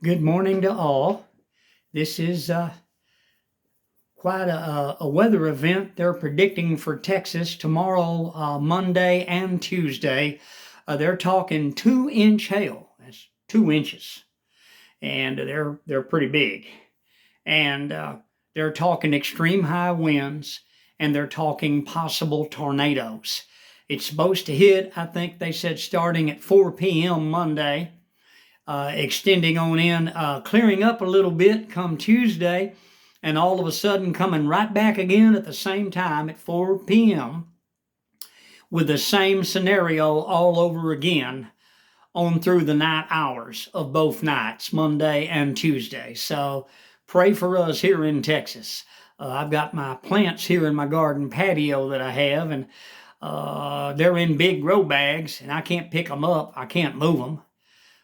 Good morning to all. This is quite a weather event they're predicting for Texas tomorrow, Monday and Tuesday. They're talking 2-inch hail. That's 2 inches, and they're pretty big. And they're talking extreme high winds, and they're talking possible tornadoes. It's supposed to hit, I think they said, starting at 4 p.m. Monday, extending on in, clearing up a little bit come Tuesday, and all of a sudden coming right back again at the same time at 4 p.m. with the same scenario all over again on through the night hours of both nights, Monday and Tuesday. So pray for us here in Texas. I've got my plants here in my garden patio that I have, and they're in big grow bags, and I can't pick them up. I can't move them.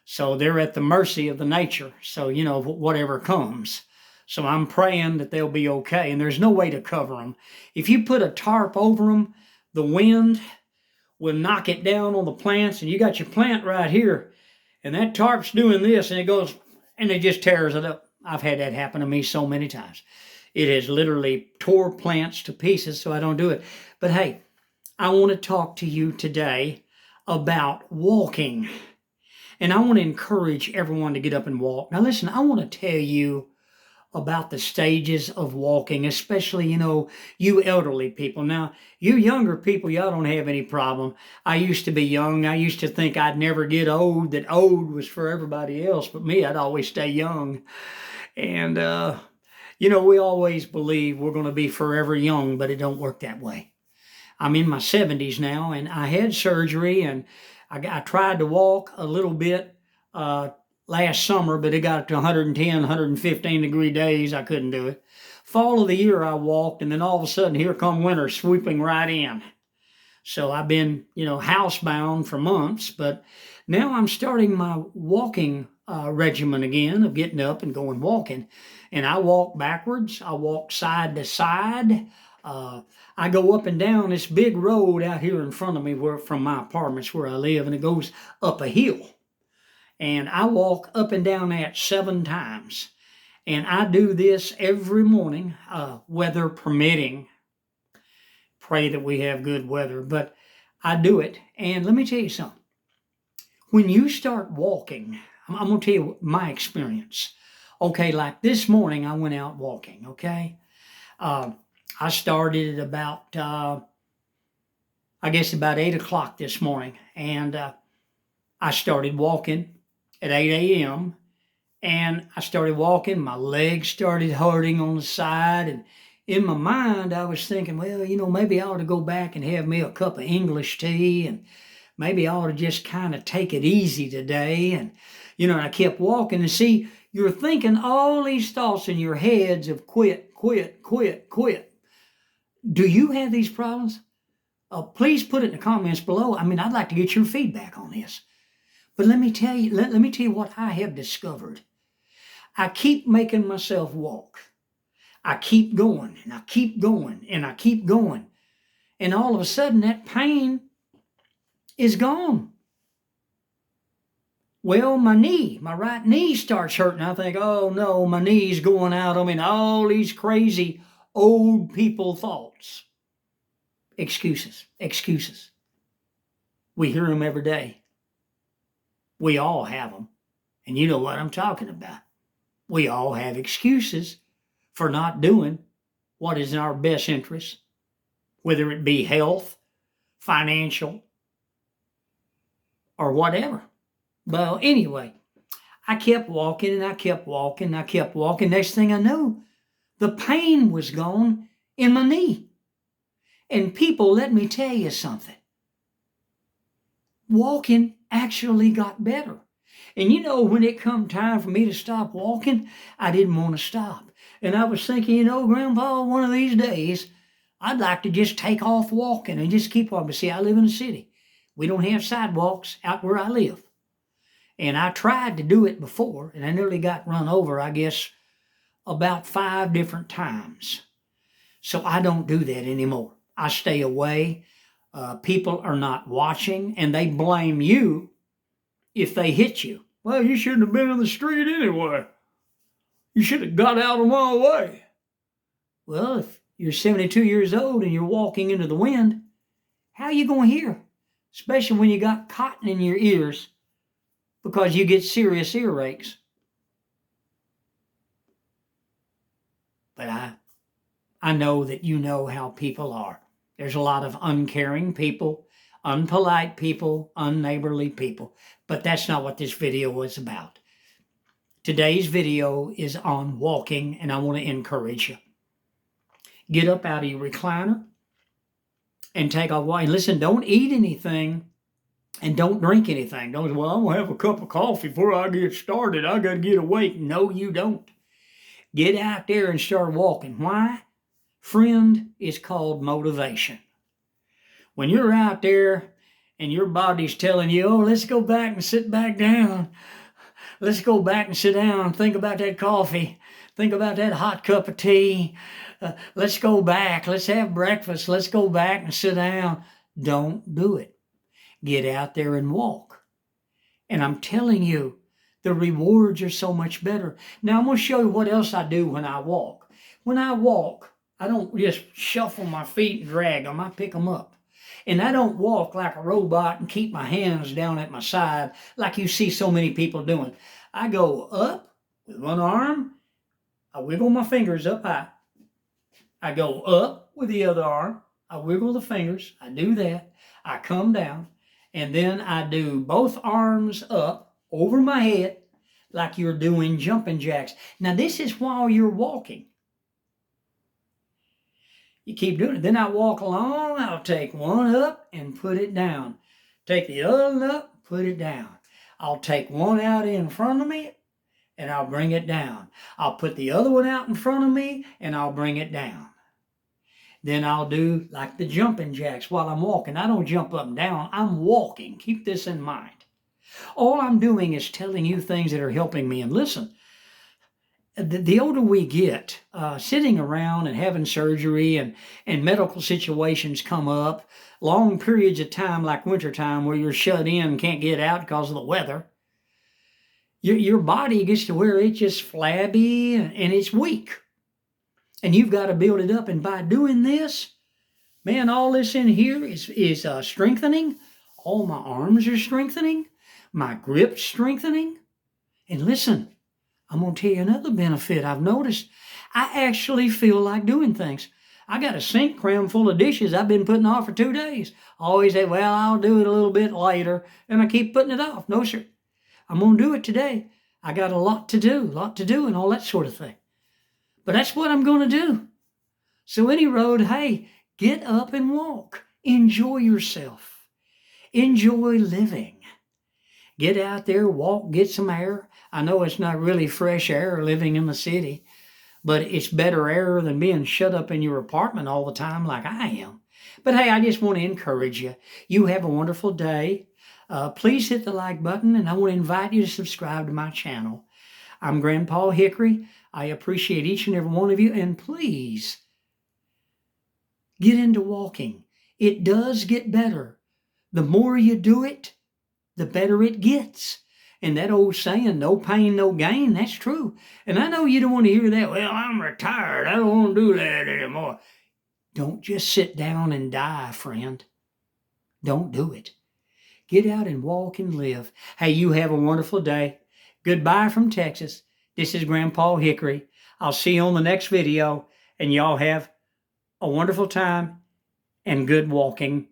So they're at the mercy of the nature. So, whatever comes. So I'm praying that they'll be okay. And there's no way to cover them. If you put a tarp over them, the wind will knock it down on the plants. And you got your plant right here. And that tarp's doing this. And it goes, and it just tears it up. I've had that happen to me so many times. It has literally tore plants to pieces. So I don't do it. But hey, I want to talk to you today about walking. And I want to encourage everyone to get up and walk. Now listen, I want to tell you about the stages of walking, especially, you elderly people. Now, you younger people, y'all don't have any problem. I used to be young. I used to think I'd never get old, that old was for everybody else. But me, I'd always stay young. And, we always believe we're going to be forever young, but it don't work that way. I'm in my 70s now, and I had surgery, and I tried to walk a little bit last summer, but it got to 110, 115 degree days. I couldn't do it. Fall of the year I walked, and then all of a sudden here come winter sweeping right in. So I've been, housebound for months, but now I'm starting my walking regimen again of getting up and going walking. And I walk backwards. I walk side to side. I go up and down this big road out here in front of me from my apartments where I live, and it goes up a hill. And I walk up and down that 7 times. And I do this every morning, weather permitting. Pray that we have good weather, but I do it. And let me tell you something. When you start walking, I'm going to tell you my experience. Okay, like this morning I went out walking, okay? I started at about, about 8 o'clock this morning. And I started walking at 8 a.m. And I started walking. My legs started hurting on the side. And in my mind, I was thinking, well, maybe I ought to go back and have me a cup of English tea. And maybe I ought to just kind of take it easy today. And, I kept walking. And see, you're thinking all these thoughts in your heads of quit, quit, quit, quit. Do you have these problems? Please put it in the comments below. I'd like to get your feedback on this. But let me tell you what I have discovered. I keep making myself walk. I keep going, and I keep going, and I keep going. And all of a sudden, that pain is gone. Well, my right knee starts hurting. I think, oh no, my knee's going out on me, and all these crazy old people thoughts. Excuses. We hear them every day. We all have them. And you know what I'm talking about. We all have excuses for not doing what is in our best interest, whether it be health, financial, or whatever. Well, anyway, I kept walking and I kept walking and I kept walking. Next thing I knew, the pain was gone in my knee. And people, let me tell you something. Walking actually got better. And when it come time for me to stop walking, I didn't want to stop. And I was thinking, Grandpa, one of these days, I'd like to just take off walking and just keep walking. But see, I live in a city. We don't have sidewalks out where I live. And I tried to do it before, and I nearly got run over, about 5 different times. So I don't do that anymore. I stay away. People are not watching, and they blame you if they hit you. Well, you shouldn't have been in the street anyway. You should have got out of my way. Well, if you're 72 years old and you're walking into the wind, how are you going to hear? Especially when you got cotton in your ears because you get serious earaches. But I know that you know how people are. There's a lot of uncaring people, unpolite people, unneighborly people. But that's not what this video was about. Today's video is on walking, and I want to encourage you. Get up out of your recliner and take a walk. And listen, don't eat anything and don't drink anything. Don't say, well, I'm going to have a cup of coffee before I get started. I got to get awake. No, you don't. Get out there and start walking. Why? Friend, it's called motivation. When you're out there and your body's telling you, oh, let's go back and sit back down. Let's go back and sit down. Think about that coffee. Think about that hot cup of tea. Let's go back. Let's have breakfast. Let's go back and sit down. Don't do it. Get out there and walk. And I'm telling you, the rewards are so much better. Now, I'm going to show you what else I do when I walk. When I walk, I don't just shuffle my feet and drag them. I pick them up. And I don't walk like a robot and keep my hands down at my side like you see so many people doing. I go up with one arm. I wiggle my fingers up high. I go up with the other arm. I wiggle the fingers. I do that. I come down. And then I do both arms up over my head like you're doing jumping jacks. Now, this is while you're walking. You keep doing it. Then I walk along. I'll take one up and put it down. Take the other one up, put it down. I'll take one out in front of me and I'll bring it down. I'll put the other one out in front of me and I'll bring it down. Then I'll do like the jumping jacks while I'm walking. I don't jump up and down. I'm walking. Keep this in mind. All I'm doing is telling you things that are helping me. And listen, the older we get, sitting around and having surgery and medical situations come up, long periods of time like wintertime where you're shut in and can't get out because of the weather, your body gets to where it's just flabby and it's weak. And you've got to build it up. And by doing this, man, all this in here is strengthening. All my arms are strengthening. My grip's strengthening. And listen, I'm going to tell you another benefit I've noticed. I actually feel like doing things. I got a sink crammed full of dishes I've been putting off for 2 days. I always say, well, I'll do it a little bit later. And I keep putting it off. No, sir. I'm going to do it today. I got a lot to do and all that sort of thing. But that's what I'm going to do. So any road, hey, get up and walk. Enjoy yourself. Enjoy living. Get out there, walk, get some air. I know it's not really fresh air living in the city, but it's better air than being shut up in your apartment all the time like I am. But hey, I just want to encourage you. You have a wonderful day. Please hit the like button, and I want to invite you to subscribe to my channel. I'm Grandpa Hickory. I appreciate each and every one of you, and please get into walking. It does get better. The more you do it, the better it gets. And that old saying, no pain, no gain, that's true. And I know you don't want to hear that. Well, I'm retired. I don't want to do that anymore. Don't just sit down and die, friend. Don't do it. Get out and walk and live. Hey, you have a wonderful day. Goodbye from Texas. This is Grandpa Hickory. I'll see you on the next video, and y'all have a wonderful time and good walking